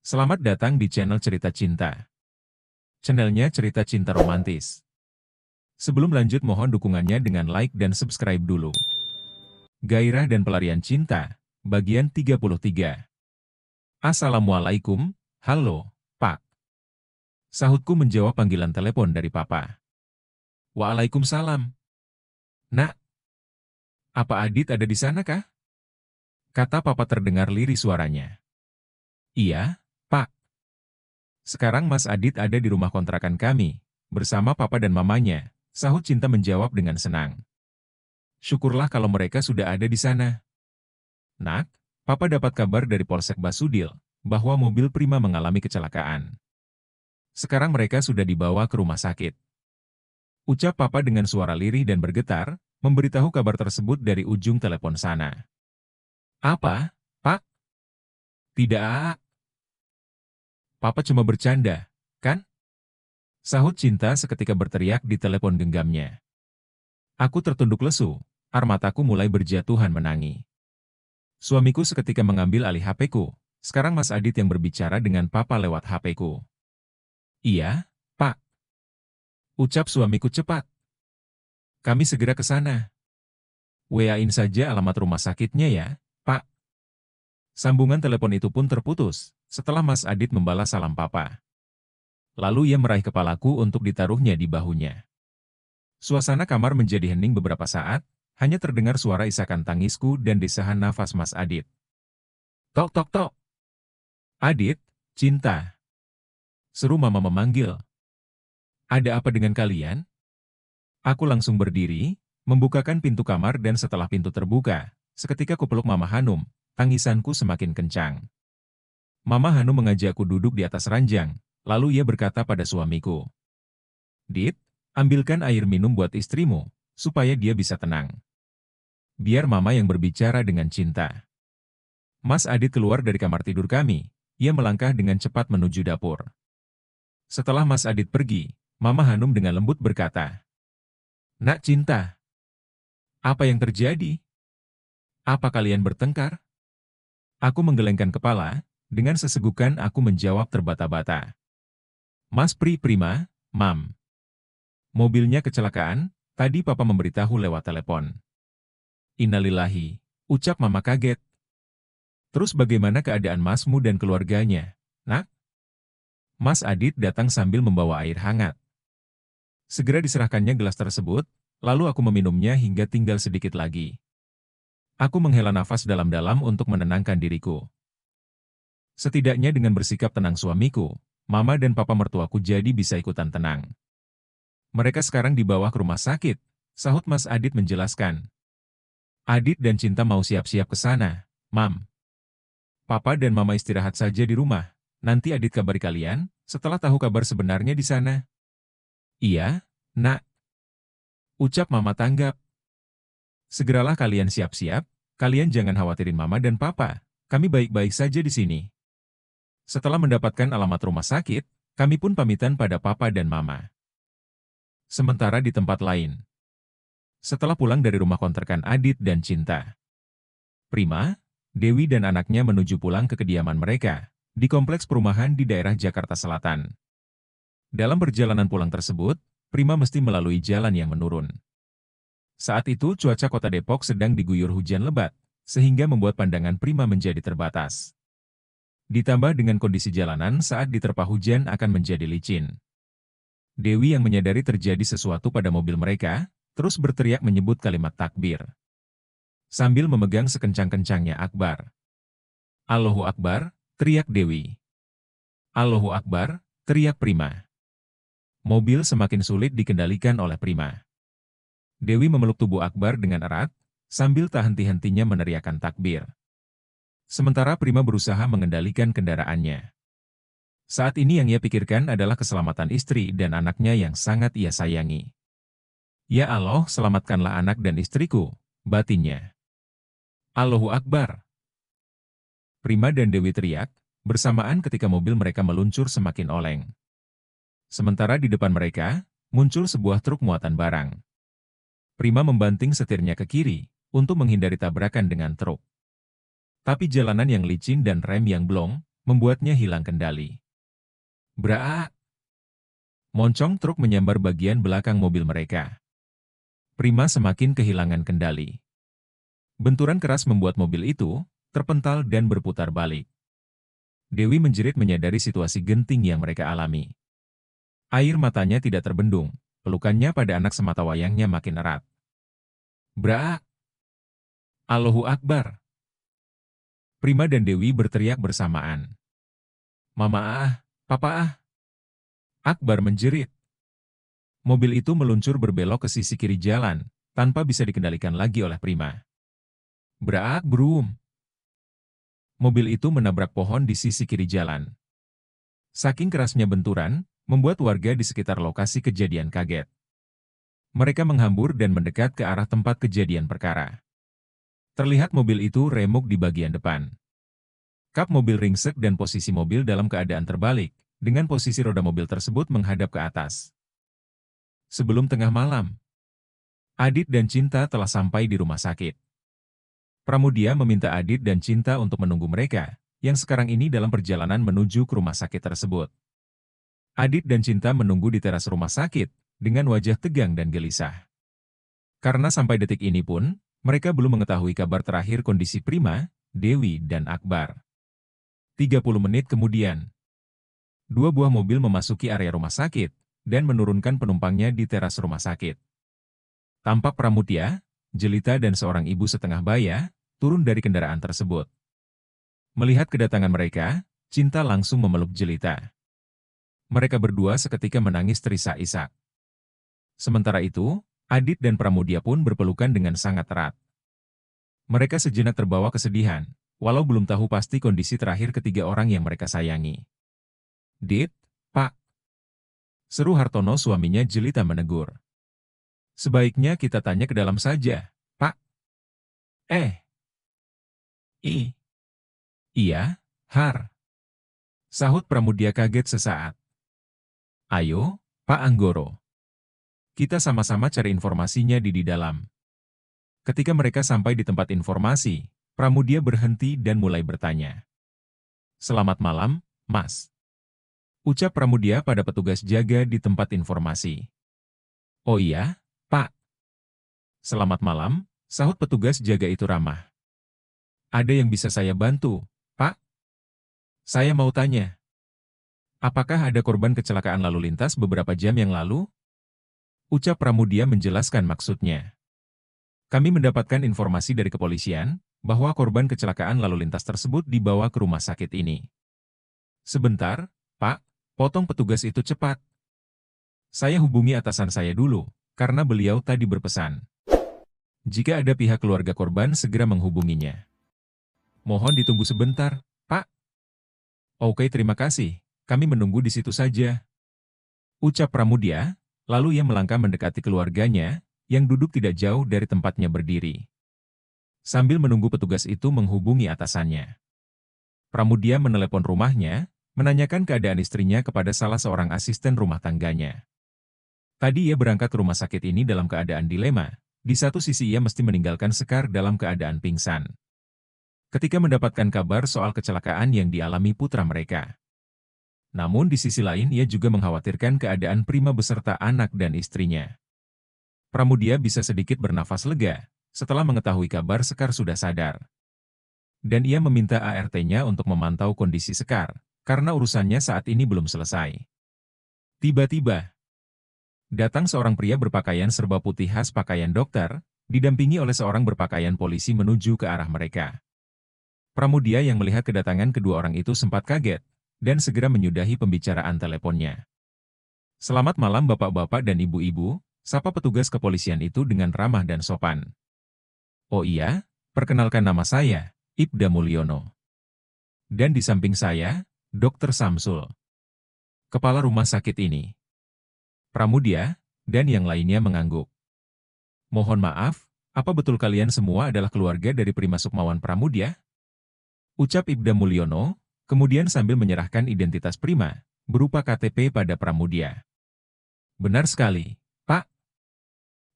Selamat datang di channel Cerita Cinta. Channelnya cerita cinta romantis. Sebelum lanjut mohon dukungannya dengan like dan subscribe dulu. Gairah dan Pelarian Cinta, bagian 33. Assalamualaikum, halo, Pak. Sahutku menjawab panggilan telepon dari Papa. Waalaikumsalam. Nak, apa Adit ada di sana kah? Kata Papa terdengar lirih suaranya. Iya, Pak. Sekarang Mas Adit ada di rumah kontrakan kami, bersama Papa dan Mamanya, sahut Cinta menjawab dengan senang. Syukurlah kalau mereka sudah ada di sana. Nak, Papa dapat kabar dari Polsek Basudil, bahwa mobil Prima mengalami kecelakaan. Sekarang mereka sudah dibawa ke rumah sakit. Ucap Papa dengan suara lirih dan bergetar, memberitahu kabar tersebut dari ujung telepon sana. Apa, Pak? Tidak. Papa cuma bercanda, kan? Sahut Cinta seketika berteriak di telepon genggamnya. Aku tertunduk lesu, air mataku mulai berjatuhan menangi. Suamiku seketika mengambil alih HP-ku. Sekarang Mas Adit yang berbicara dengan Papa lewat HP-ku. Iya, Pak. Ucap suamiku cepat. Kami segera ke sana. WA-in saja alamat rumah sakitnya ya, Pak. Sambungan telepon itu pun terputus, setelah Mas Adit membalas salam Papa. Lalu ia meraih kepalaku untuk ditaruhnya di bahunya. Suasana kamar menjadi hening beberapa saat, hanya terdengar suara isakan tangisku dan desahan nafas Mas Adit. Tok tok tok. Adit, Cinta. Seru Mama memanggil. Ada apa dengan kalian? Aku langsung berdiri, membukakan pintu kamar dan setelah pintu terbuka, seketika kupeluk Mama Hanum, tangisanku semakin kencang. Mama Hanum mengajakku duduk di atas ranjang, lalu ia berkata pada suamiku. Dit, ambilkan air minum buat istrimu, supaya dia bisa tenang. Biar Mama yang berbicara dengan Cinta. Mas Adit keluar dari kamar tidur kami, ia melangkah dengan cepat menuju dapur. Setelah Mas Adit pergi, Mama Hanum dengan lembut berkata, Nak Cinta, apa yang terjadi? Apa kalian bertengkar? Aku menggelengkan kepala, dengan sesegukan aku menjawab terbata-bata. Mas Prima, Mam. Mobilnya kecelakaan, tadi Papa memberitahu lewat telepon. Innalillahi, ucap Mama kaget. Terus bagaimana keadaan Masmu dan keluarganya, Nak? Mas Adit datang sambil membawa air hangat. Segera diserahkannya gelas tersebut, lalu aku meminumnya hingga tinggal sedikit lagi. Aku menghela nafas dalam-dalam untuk menenangkan diriku. Setidaknya dengan bersikap tenang suamiku, Mama dan Papa mertuaku jadi bisa ikutan tenang. Mereka sekarang dibawa ke rumah sakit, sahut Mas Adit menjelaskan. Adit dan Cinta mau siap-siap ke sana, Mam. Papa dan Mama istirahat saja di rumah, nanti Adit kabari kalian, setelah tahu kabar sebenarnya di sana. Iya, Nak. Ucap Mama tanggap. Segeralah kalian siap-siap, kalian jangan khawatirin Mama dan Papa, kami baik-baik saja di sini. Setelah mendapatkan alamat rumah sakit, kami pun pamitan pada Papa dan Mama. Sementara di tempat lain. Setelah pulang dari rumah kontrakan Adit dan Cinta, Prima, Dewi dan anaknya menuju pulang ke kediaman mereka, di kompleks perumahan di daerah Jakarta Selatan. Dalam perjalanan pulang tersebut, Prima mesti melalui jalan yang menurun. Saat itu cuaca kota Depok sedang diguyur hujan lebat, sehingga membuat pandangan Prima menjadi terbatas. Ditambah dengan kondisi jalanan saat diterpa hujan akan menjadi licin. Dewi yang menyadari terjadi sesuatu pada mobil mereka, terus berteriak menyebut kalimat takbir. Sambil memegang sekencang-kencangnya Akbar. Allahu Akbar, teriak Dewi. Allahu Akbar, teriak Prima. Mobil semakin sulit dikendalikan oleh Prima. Dewi memeluk tubuh Akbar dengan erat, sambil tak henti-hentinya meneriakkan takbir. Sementara Prima berusaha mengendalikan kendaraannya. Saat ini yang ia pikirkan adalah keselamatan istri dan anaknya yang sangat ia sayangi. Ya Allah, selamatkanlah anak dan istriku, batinnya. Allahu Akbar. Prima dan Dewi teriak, bersamaan ketika mobil mereka meluncur semakin oleng. Sementara di depan mereka, muncul sebuah truk muatan barang. Prima membanting setirnya ke kiri, untuk menghindari tabrakan dengan truk. Tapi jalanan yang licin dan rem yang blong, membuatnya hilang kendali. Braak! Moncong truk menyambar bagian belakang mobil mereka. Prima semakin kehilangan kendali. Benturan keras membuat mobil itu terpental dan berputar balik. Dewi menjerit menyadari situasi genting yang mereka alami. Air matanya tidak terbendung, pelukannya pada anak sematawayangnya makin erat. Braak! Allahu Akbar! Prima dan Dewi berteriak bersamaan. Mama ah, papa ah! Akbar menjerit. Mobil itu meluncur berbelok ke sisi kiri jalan, tanpa bisa dikendalikan lagi oleh Prima. Braak brum! Mobil itu menabrak pohon di sisi kiri jalan. Saking kerasnya benturan, membuat warga di sekitar lokasi kejadian kaget. Mereka menghambur dan mendekat ke arah tempat kejadian perkara. Terlihat mobil itu remuk di bagian depan. Kap mobil ringsek dan posisi mobil dalam keadaan terbalik, dengan posisi roda mobil tersebut menghadap ke atas. Sebelum tengah malam, Adit dan Cinta telah sampai di rumah sakit. Pramudia meminta Adit dan Cinta untuk menunggu mereka, yang sekarang ini dalam perjalanan menuju ke rumah sakit tersebut. Adit dan Cinta menunggu di teras rumah sakit, dengan wajah tegang dan gelisah. Karena sampai detik ini pun, mereka belum mengetahui kabar terakhir kondisi Prima, Dewi, dan Akbar. 30 menit kemudian, dua buah mobil memasuki area rumah sakit, dan menurunkan penumpangnya di teras rumah sakit. Tampak Pramudia, Jelita dan seorang ibu setengah baya, turun dari kendaraan tersebut. Melihat kedatangan mereka, Cinta langsung memeluk Jelita. Mereka berdua seketika menangis terisak-isak. Sementara itu, Adit dan Pramudia pun berpelukan dengan sangat erat. Mereka sejenak terbawa kesedihan, walau belum tahu pasti kondisi terakhir ketiga orang yang mereka sayangi. Dit, Pak. Seru Hartono suaminya Jelita menegur. Sebaiknya kita tanya ke dalam saja, Pak. Iya, Har. Sahut Pramudia kaget sesaat. Ayo, Pak Anggoro. Kita sama-sama cari informasinya di dalam. Ketika mereka sampai di tempat informasi, Pramudia berhenti dan mulai bertanya. Selamat malam, Mas. Ucap Pramudia pada petugas jaga di tempat informasi. Oh iya, Pak. Selamat malam, sahut petugas jaga itu ramah. Ada yang bisa saya bantu, Pak? Saya mau tanya. Apakah ada korban kecelakaan lalu lintas beberapa jam yang lalu? Ucap Pramudia menjelaskan maksudnya. Kami mendapatkan informasi dari kepolisian, bahwa korban kecelakaan lalu lintas tersebut dibawa ke rumah sakit ini. Sebentar, Pak, potong petugas itu cepat. Saya hubungi atasan saya dulu, karena beliau tadi berpesan. Jika ada pihak keluarga korban segera menghubunginya. Mohon ditunggu sebentar, Pak. Oke, terima kasih, kami menunggu di situ saja. Ucap Pramudia, lalu ia melangkah mendekati keluarganya, yang duduk tidak jauh dari tempatnya berdiri. Sambil menunggu petugas itu menghubungi atasannya. Pramudia menelepon rumahnya, menanyakan keadaan istrinya kepada salah seorang asisten rumah tangganya. Tadi ia berangkat ke rumah sakit ini dalam keadaan dilema, di satu sisi ia mesti meninggalkan Sekar dalam keadaan pingsan. Ketika mendapatkan kabar soal kecelakaan yang dialami putra mereka. Namun di sisi lain ia juga mengkhawatirkan keadaan Prima beserta anak dan istrinya. Pramudia bisa sedikit bernafas lega, setelah mengetahui kabar Sekar sudah sadar. Dan ia meminta ART-nya untuk memantau kondisi Sekar, karena urusannya saat ini belum selesai. Tiba-tiba, datang seorang pria berpakaian serba putih khas pakaian dokter, didampingi oleh seorang berpakaian polisi menuju ke arah mereka. Pramudia yang melihat kedatangan kedua orang itu sempat kaget, dan segera menyudahi pembicaraan teleponnya. Selamat malam bapak-bapak dan ibu-ibu, sapa petugas kepolisian itu dengan ramah dan sopan. Oh iya, perkenalkan nama saya, Ibda Mulyono. Dan di samping saya, Dr. Samsul. Kepala rumah sakit ini. Pramudia, dan yang lainnya mengangguk. Mohon maaf, apa betul kalian semua adalah keluarga dari Prima Sukmawan Pramudia? Ucap Ibda Mulyono, kemudian sambil menyerahkan identitas Prima, berupa KTP pada Pramudia. Benar sekali, Pak.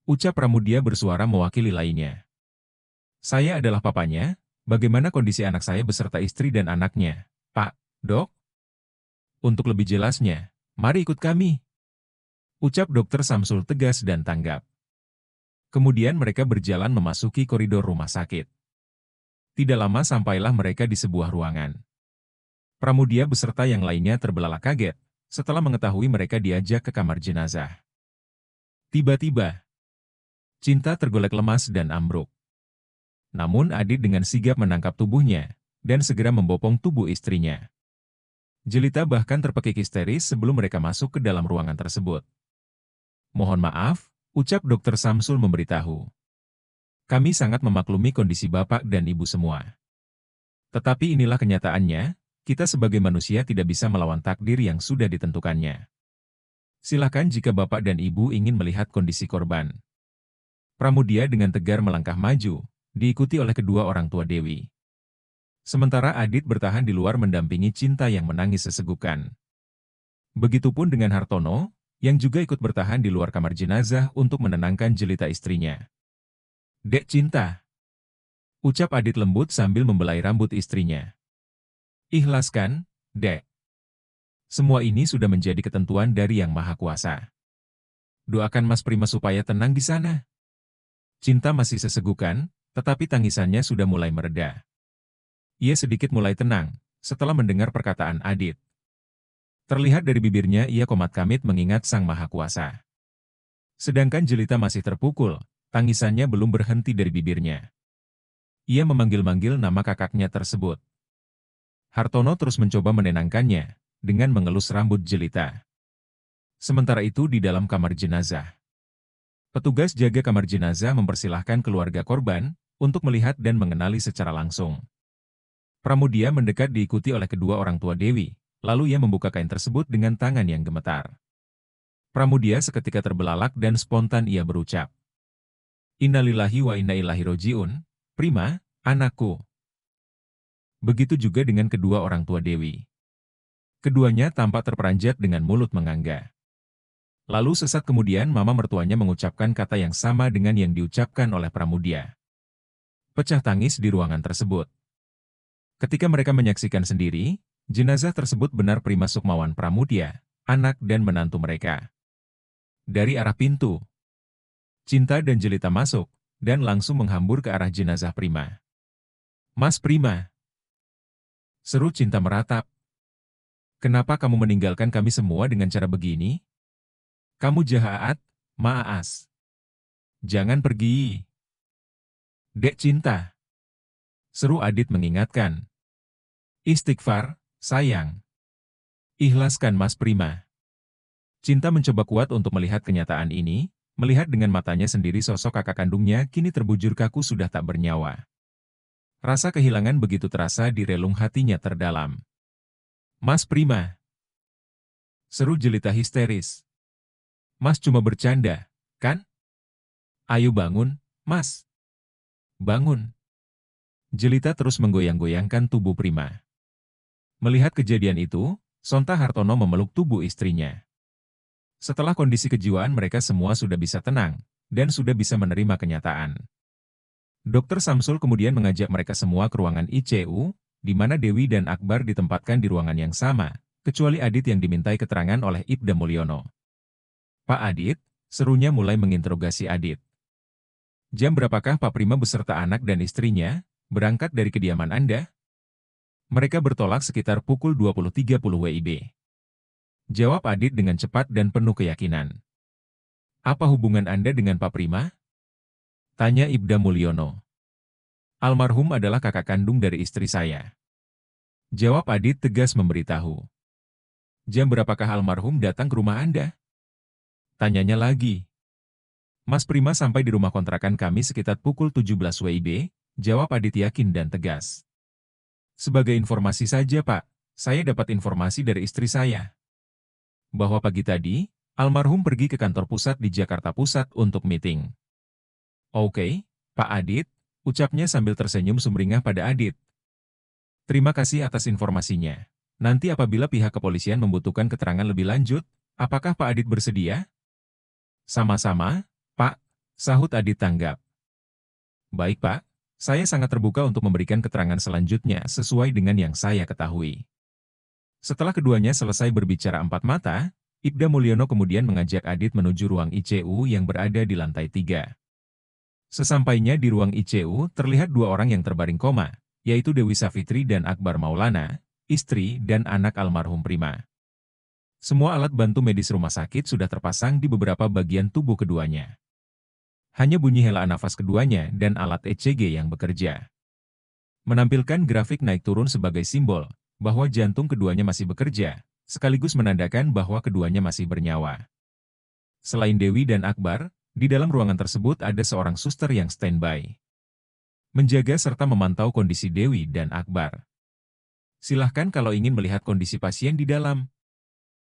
Ucap Pramudia bersuara mewakili lainnya. Saya adalah papanya, bagaimana kondisi anak saya beserta istri dan anaknya, Pak? Dok, untuk lebih jelasnya, mari ikut kami, ucap Dokter Samsul tegas dan tanggap. Kemudian mereka berjalan memasuki koridor rumah sakit. Tidak lama sampailah mereka di sebuah ruangan. Pramudia beserta yang lainnya terbelalak kaget setelah mengetahui mereka diajak ke kamar jenazah. Tiba-tiba, Cinta tergolek lemas dan ambruk. Namun Adit dengan sigap menangkap tubuhnya dan segera membopong tubuh istrinya. Jelita bahkan terpekik histeris sebelum mereka masuk ke dalam ruangan tersebut. "Mohon maaf," ucap Dokter Samsul memberitahu. "Kami sangat memaklumi kondisi Bapak dan Ibu semua. Tetapi inilah kenyataannya, kita sebagai manusia tidak bisa melawan takdir yang sudah ditentukannya. Silakan jika Bapak dan Ibu ingin melihat kondisi korban." Pramudia dengan tegar melangkah maju, diikuti oleh kedua orang tua Dewi. Sementara Adit bertahan di luar mendampingi Cinta yang menangis sesegugkan. Begitupun dengan Hartono, yang juga ikut bertahan di luar kamar jenazah untuk menenangkan jelita istrinya. "Dek Cinta," ucap Adit lembut sambil membelai rambut istrinya. "Ikhlaskan, Dek. Semua ini sudah menjadi ketentuan dari Yang Maha Kuasa. Doakan Mas Prima supaya tenang di sana." Cinta masih sesegukan, tetapi tangisannya sudah mulai mereda. Ia sedikit mulai tenang setelah mendengar perkataan Adit. Terlihat dari bibirnya ia komat kamit mengingat Sang Maha Kuasa. Sedangkan Jelita masih terpukul, tangisannya belum berhenti dari bibirnya. Ia memanggil-manggil nama kakaknya tersebut. Hartono terus mencoba menenangkannya dengan mengelus rambut Jelita. Sementara itu di dalam kamar jenazah, petugas jaga kamar jenazah mempersilahkan keluarga korban untuk melihat dan mengenali secara langsung. Pramudia mendekat diikuti oleh kedua orang tua Dewi, lalu ia membuka kain tersebut dengan tangan yang gemetar. Pramudia seketika terbelalak dan spontan ia berucap, "Innalillahi wa inna ilaihi roji'un, Prima, anakku." Begitu juga dengan kedua orang tua Dewi. Keduanya tampak terperanjat dengan mulut menganga. Lalu sesaat kemudian mama mertuanya mengucapkan kata yang sama dengan yang diucapkan oleh Pramudia. Pecah tangis di ruangan tersebut. Ketika mereka menyaksikan sendiri, jenazah tersebut benar Prima Sukmawan Pramudia, anak dan menantu mereka. Dari arah pintu, Cinta dan Jelita masuk, dan langsung menghambur ke arah jenazah Prima. "Mas Prima," seru Cinta meratap. "Kenapa kamu meninggalkan kami semua dengan cara begini? Kamu jahat, Maas. Jangan pergi." "Dek Cinta," seru Adit mengingatkan. "Istighfar, sayang. Ikhlaskan Mas Prima." Cinta mencoba kuat untuk melihat kenyataan ini, melihat dengan matanya sendiri sosok kakak kandungnya kini terbujur kaku sudah tak bernyawa. Rasa kehilangan begitu terasa di relung hatinya terdalam. "Mas Prima," seru Jelita histeris. "Mas cuma bercanda, kan? Ayo bangun, Mas. Bangun." Jelita terus menggoyang-goyangkan tubuh Prima. Melihat kejadian itu, sontak Hartono memeluk tubuh istrinya. Setelah kondisi kejiwaan mereka semua sudah bisa tenang, dan sudah bisa menerima kenyataan. Dokter Samsul kemudian mengajak mereka semua ke ruangan ICU, di mana Dewi dan Akbar ditempatkan di ruangan yang sama, kecuali Adit yang dimintai keterangan oleh Ibda Mulyono. "Pak Adit," serunya mulai menginterogasi Adit. "Jam berapakah Pak Prima beserta anak dan istrinya berangkat dari kediaman Anda?" "Mereka bertolak sekitar pukul 20.30 WIB. Jawab Adit dengan cepat dan penuh keyakinan. "Apa hubungan Anda dengan Pak Prima?" tanya Ibda Mulyono. "Almarhum adalah kakak kandung dari istri saya." Jawab Adit tegas memberitahu. "Jam berapakah almarhum datang ke rumah Anda?" tanyanya lagi. "Mas Prima sampai di rumah kontrakan kami sekitar pukul 17 WIB, jawab Adit yakin dan tegas. "Sebagai informasi saja Pak, saya dapat informasi dari istri saya, bahwa pagi tadi, almarhum pergi ke kantor pusat di Jakarta Pusat untuk meeting." "Oke, Pak Adit," ucapnya sambil tersenyum sumringah pada Adit. "Terima kasih atas informasinya. Nanti apabila pihak kepolisian membutuhkan keterangan lebih lanjut, apakah Pak Adit bersedia?" "Sama-sama, Pak," sahut Adit tanggap. "Baik Pak, saya sangat terbuka untuk memberikan keterangan selanjutnya sesuai dengan yang saya ketahui." Setelah keduanya selesai berbicara empat mata, Ibda Mulyono kemudian mengajak Adit menuju ruang ICU yang berada di lantai 3. Sesampainya di ruang ICU, terlihat dua orang yang terbaring koma, yaitu Dewi Savitri dan Akbar Maulana, istri dan anak almarhum Prima. Semua alat bantu medis rumah sakit sudah terpasang di beberapa bagian tubuh keduanya. Hanya bunyi hela nafas keduanya dan alat ECG yang bekerja. Menampilkan grafik naik turun sebagai simbol bahwa jantung keduanya masih bekerja, sekaligus menandakan bahwa keduanya masih bernyawa. Selain Dewi dan Akbar, di dalam ruangan tersebut ada seorang suster yang standby, menjaga serta memantau kondisi Dewi dan Akbar. Silahkan kalau ingin melihat kondisi pasien di dalam,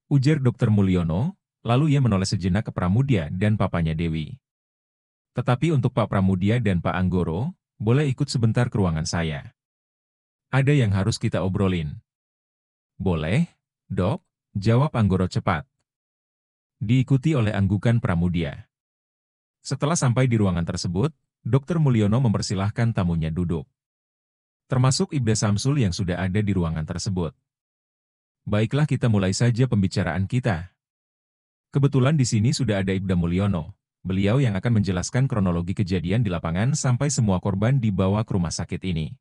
ujar Dr. Mulyono, lalu ia menoleh sejenak ke Pramudia dan papanya Dewi. Tetapi untuk Pak Pramudia dan Pak Anggoro, boleh ikut sebentar ke ruangan saya. Ada yang harus kita obrolin. Boleh, Dok, jawab Anggoro cepat. Diikuti oleh anggukan Pramudia. Setelah sampai di ruangan tersebut, Dr. Mulyono mempersilahkan tamunya duduk. Termasuk Ibda Samsul yang sudah ada di ruangan tersebut. Baiklah, kita mulai saja pembicaraan kita. Kebetulan di sini sudah ada Ibda Mulyono. Beliau yang akan menjelaskan kronologi kejadian di lapangan sampai semua korban dibawa ke rumah sakit ini.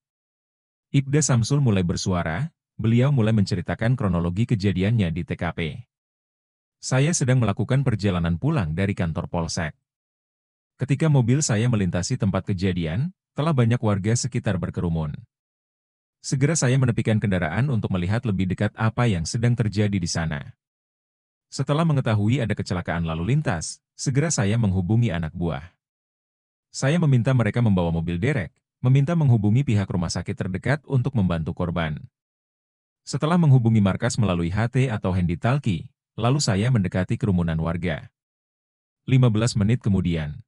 Ibda Samsul mulai bersuara, beliau mulai menceritakan kronologi kejadiannya di TKP. Saya sedang melakukan perjalanan pulang dari kantor Polsek. Ketika mobil saya melintasi tempat kejadian, telah banyak warga sekitar berkerumun. Segera saya menepikan kendaraan untuk melihat lebih dekat apa yang sedang terjadi di sana. Setelah mengetahui ada kecelakaan lalu lintas, segera saya menghubungi anak buah. Saya meminta mereka membawa mobil derek, meminta menghubungi pihak rumah sakit terdekat untuk membantu korban. Setelah menghubungi markas melalui HT atau handy talkie, lalu saya mendekati kerumunan warga. 15 menit kemudian,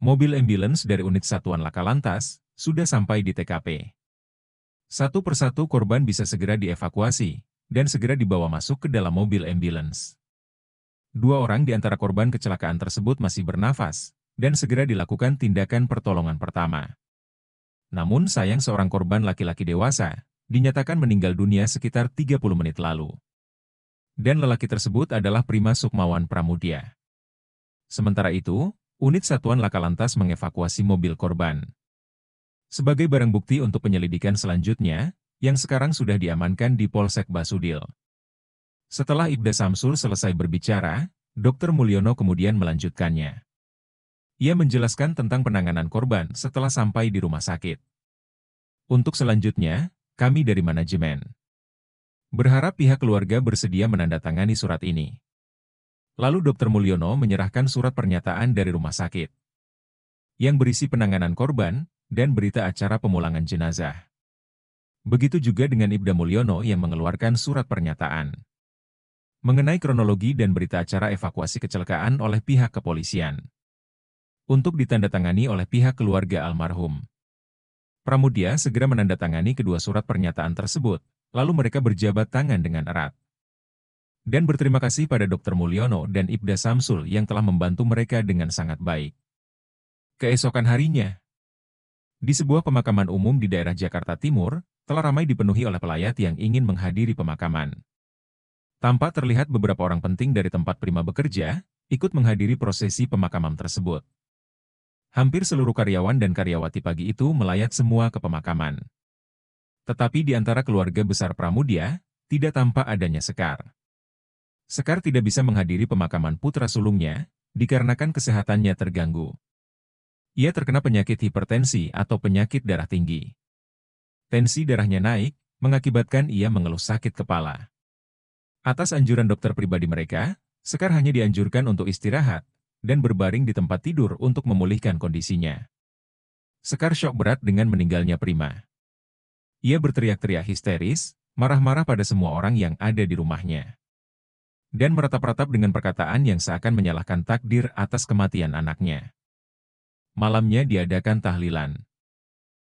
mobil ambulans dari unit Satuan Laka Lantas sudah sampai di TKP. Satu persatu korban bisa segera dievakuasi dan segera dibawa masuk ke dalam mobil ambulans. Dua orang di antara korban kecelakaan tersebut masih bernafas dan segera dilakukan tindakan pertolongan pertama. Namun sayang seorang korban laki-laki dewasa dinyatakan meninggal dunia sekitar 30 menit lalu. Dan lelaki tersebut adalah Prima Sukmawan Pramudia. Sementara itu, unit Satuan Laka Lantas mengevakuasi mobil korban sebagai barang bukti untuk penyelidikan selanjutnya, yang sekarang sudah diamankan di Polsek Basudil. Setelah Ibda Samsul selesai berbicara, Dr. Mulyono kemudian melanjutkannya. Ia menjelaskan tentang penanganan korban setelah sampai di rumah sakit. Untuk selanjutnya, kami dari manajemen berharap pihak keluarga bersedia menandatangani surat ini. Lalu Dr. Mulyono menyerahkan surat pernyataan dari rumah sakit yang berisi penanganan korban dan berita acara pemulangan jenazah. Begitu juga dengan Ibda Mulyono yang mengeluarkan surat pernyataan mengenai kronologi dan berita acara evakuasi kecelakaan oleh pihak kepolisian untuk ditandatangani oleh pihak keluarga almarhum. Pramudia segera menandatangani kedua surat pernyataan tersebut, lalu mereka berjabat tangan dengan erat dan berterima kasih pada Dr. Mulyono dan Ibda Samsul yang telah membantu mereka dengan sangat baik. Keesokan harinya, di sebuah pemakaman umum di daerah Jakarta Timur, telah ramai dipenuhi oleh pelayat yang ingin menghadiri pemakaman. Tampak terlihat beberapa orang penting dari tempat Prima bekerja, ikut menghadiri prosesi pemakaman tersebut. Hampir seluruh karyawan dan karyawati pagi itu melayat semua ke pemakaman. Tetapi di antara keluarga besar Pramudia, tidak tampak adanya Sekar. Sekar tidak bisa menghadiri pemakaman putra sulungnya, dikarenakan kesehatannya terganggu. Ia terkena penyakit hipertensi atau penyakit darah tinggi. Tensi darahnya naik, mengakibatkan ia mengeluh sakit kepala. Atas anjuran dokter pribadi mereka, Sekar hanya dianjurkan untuk istirahat dan berbaring di tempat tidur untuk memulihkan kondisinya. Sekar syok berat dengan meninggalnya Prima. Ia berteriak-teriak histeris, marah-marah pada semua orang yang ada di rumahnya, dan meratap-ratap dengan perkataan yang seakan menyalahkan takdir atas kematian anaknya. Malamnya diadakan tahlilan.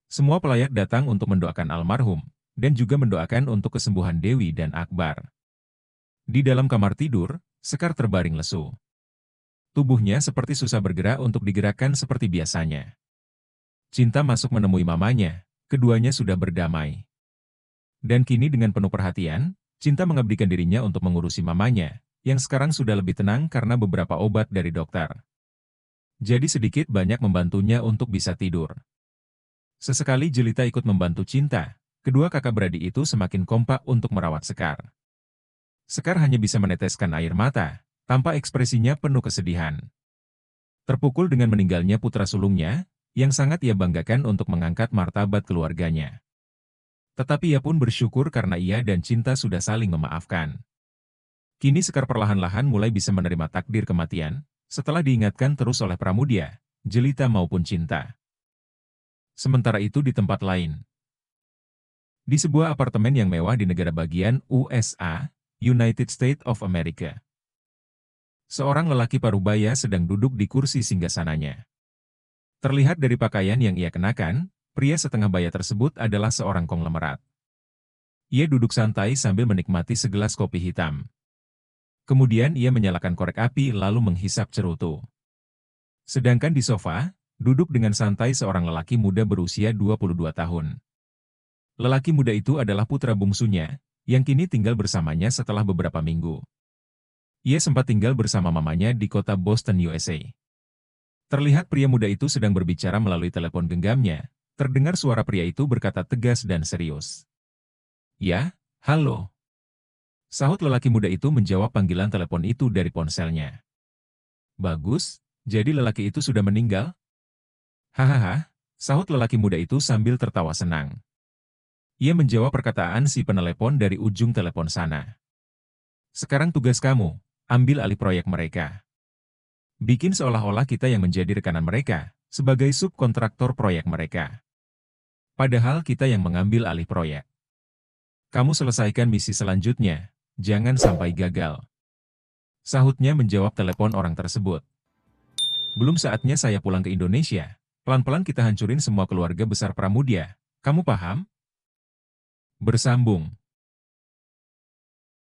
Semua pelayat datang untuk mendoakan almarhum, dan juga mendoakan untuk kesembuhan Dewi dan Akbar. Di dalam kamar tidur, Sekar terbaring lesu. Tubuhnya seperti susah bergerak untuk digerakkan seperti biasanya. Cinta masuk menemui mamanya, keduanya sudah berdamai. Dan kini dengan penuh perhatian, Cinta mengabdikan dirinya untuk mengurusi mamanya, yang sekarang sudah lebih tenang karena beberapa obat dari dokter. Jadi sedikit banyak membantunya untuk bisa tidur. Sesekali Jelita ikut membantu Cinta. Kedua kakak beradik itu semakin kompak untuk merawat Sekar. Sekar hanya bisa meneteskan air mata, tanpa ekspresinya penuh kesedihan. Terpukul dengan meninggalnya putra sulungnya, yang sangat ia banggakan untuk mengangkat martabat keluarganya. Tetapi ia pun bersyukur karena ia dan Cinta sudah saling memaafkan. Kini Sekar perlahan-lahan mulai bisa menerima takdir kematian, setelah diingatkan terus oleh Pramudia, Jelita maupun Cinta. Sementara itu di tempat lain, di sebuah apartemen yang mewah di negara bagian USA, United States of America, seorang lelaki parubaya sedang duduk di kursi singgasananya. Terlihat dari pakaian yang ia kenakan, pria setengah baya tersebut adalah seorang konglomerat. Ia duduk santai sambil menikmati segelas kopi hitam. Kemudian ia menyalakan korek api lalu menghisap cerutu. Sedangkan di sofa, duduk dengan santai seorang lelaki muda berusia 22 tahun. Lelaki muda itu adalah putra bungsunya, yang kini tinggal bersamanya setelah beberapa minggu. Ia sempat tinggal bersama mamanya di kota Boston, USA. Terlihat pria muda itu sedang berbicara melalui telepon genggamnya. Terdengar suara pria itu berkata tegas dan serius. "Ya, halo." Sahut lelaki muda itu menjawab panggilan telepon itu dari ponselnya. "Bagus, jadi lelaki itu sudah meninggal?" "Hahaha," sahut lelaki muda itu sambil tertawa senang. Ia menjawab perkataan si penelepon dari ujung telepon sana. "Sekarang tugas kamu, ambil alih proyek mereka. Bikin seolah-olah kita yang menjadi rekanan mereka, sebagai subkontraktor proyek mereka. Padahal kita yang mengambil alih proyek. Kamu selesaikan misi selanjutnya, jangan sampai gagal." Sahutnya menjawab telepon orang tersebut. "Belum saatnya saya pulang ke Indonesia. Pelan-pelan kita hancurin semua keluarga besar Pramudia. Kamu paham?" Bersambung.